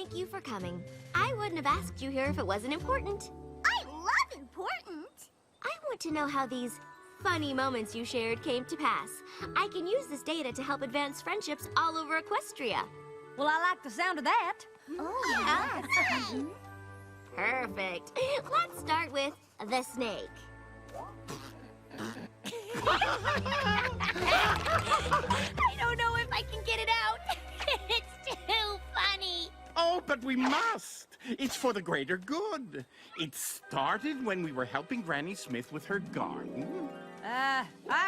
Thank you for coming. I wouldn't have asked you here if it wasn't important. I love important. I want to know how these funny moments you shared came to pass. I can use this data to help advance friendships all over Equestria. Well, I like the sound of that. Oh, yeah. Perfect. Let's start with the snake. I don't know if I can get it out. It's too funny. Oh, but we must. It's for the greater good. It started when we were helping Granny Smith with her garden. I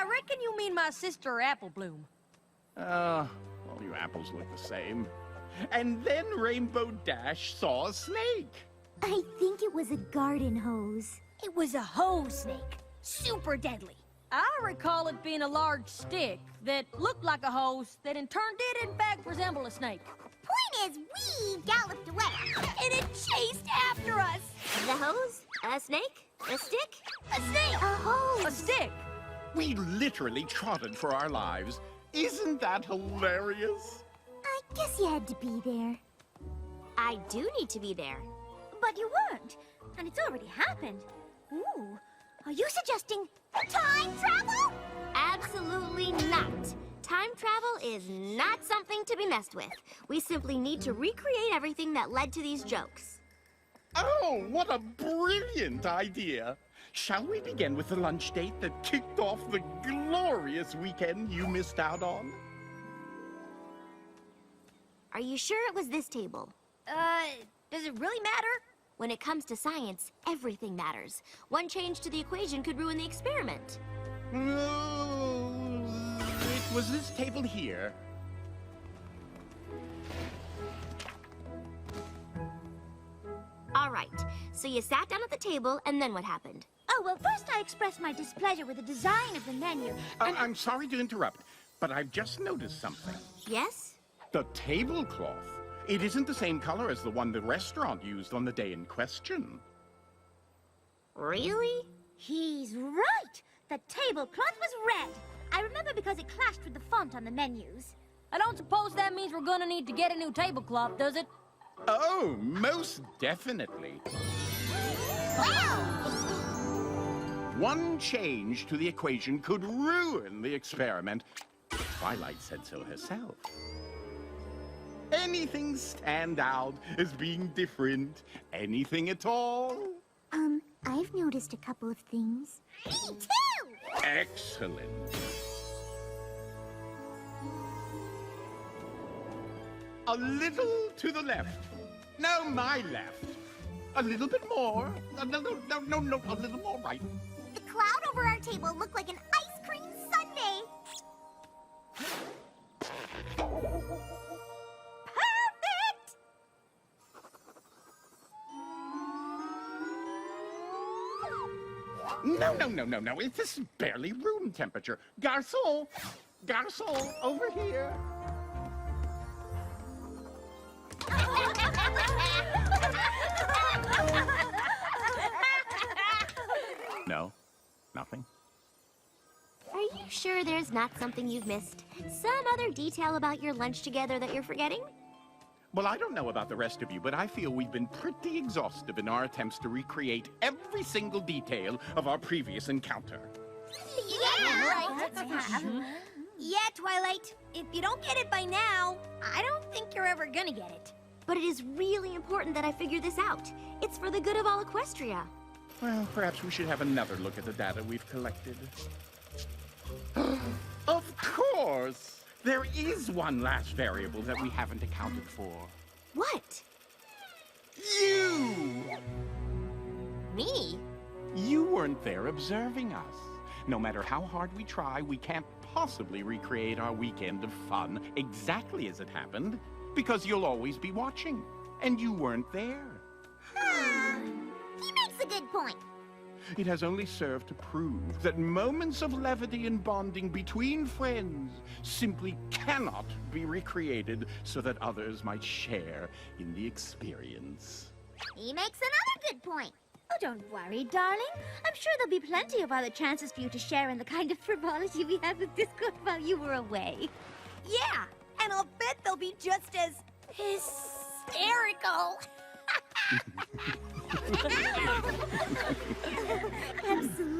reckon you mean my sister Apple Bloom. All you apples look the same. And then Rainbow Dash saw a snake. I think it was a garden hose. It was a hose snake. Super deadly. I recall it being a large stick that looked like a hose that in turn did in fact resemble a snake. Point is, we galloped away, and it chased after us. The hose? A snake? A stick? A snake. A hose. A stick. We literally trotted for our lives. Isn't that hilarious? I guess you had to be there. I do need to be there. But you weren't, and it's already happened. Ooh, are you suggesting time travel? Absolutely not. Time travel is not something to be messed with. We simply need to recreate everything that led to these jokes. Oh, what a brilliant idea. Shall we begin with the lunch date that kicked off the glorious weekend you missed out on? Are you sure it was this table? Does it really matter? When it comes to science, everything matters. One change to the equation could ruin the experiment. No, it was this table here. All right, so you sat down at the table, and then what happened? Oh, well, first I expressed my displeasure with the design of the menu. I'm sorry to interrupt, but I've just noticed something. Yes? The tablecloth. It isn't the same color as the one the restaurant used on the day in question. Really? He's right. The tablecloth was red. I remember because it clashed with the font on the menus. I don't suppose that means we're gonna need to get a new tablecloth, does it? Oh, most definitely. One change to the equation could ruin the experiment. Twilight said so herself. Anything stand out as being different? Anything at all? I've noticed a couple of things. Me too! Excellent. A little to the left. No, my left. A little bit more. No, a little more right. The cloud over our table looked like an ice cream sundae. Perfect! No. This is barely room temperature. Garçon! Garçon, over here. No, nothing. Are you sure there's not something you've missed? Some other detail about your lunch together that you're forgetting? Well, I don't know about the rest of you, but I feel we've been pretty exhaustive in our attempts to recreate every single detail of our previous encounter. Yeah, right. Yeah, Twilight. If you don't get it by now, I don't think you're ever gonna get it. But it is really important that I figure this out. It's for the good of all Equestria. Well, perhaps we should have another look at the data we've collected. Of course! There is one last variable that we haven't accounted for. What? You! Me? You weren't there observing us. No matter how hard we try, we can't possibly recreate our weekend of fun exactly as it happened, because you'll always be watching, and you weren't there. He makes a good point. It has only served to prove that moments of levity and bonding between friends simply cannot be recreated so that others might share in the experience. He makes another good point. Oh, don't worry, darling. I'm sure there'll be plenty of other chances for you to share in the kind of frivolity we had with Discord while you were away. Yeah, and I'll bet they'll be just as hysterical. Absolutely.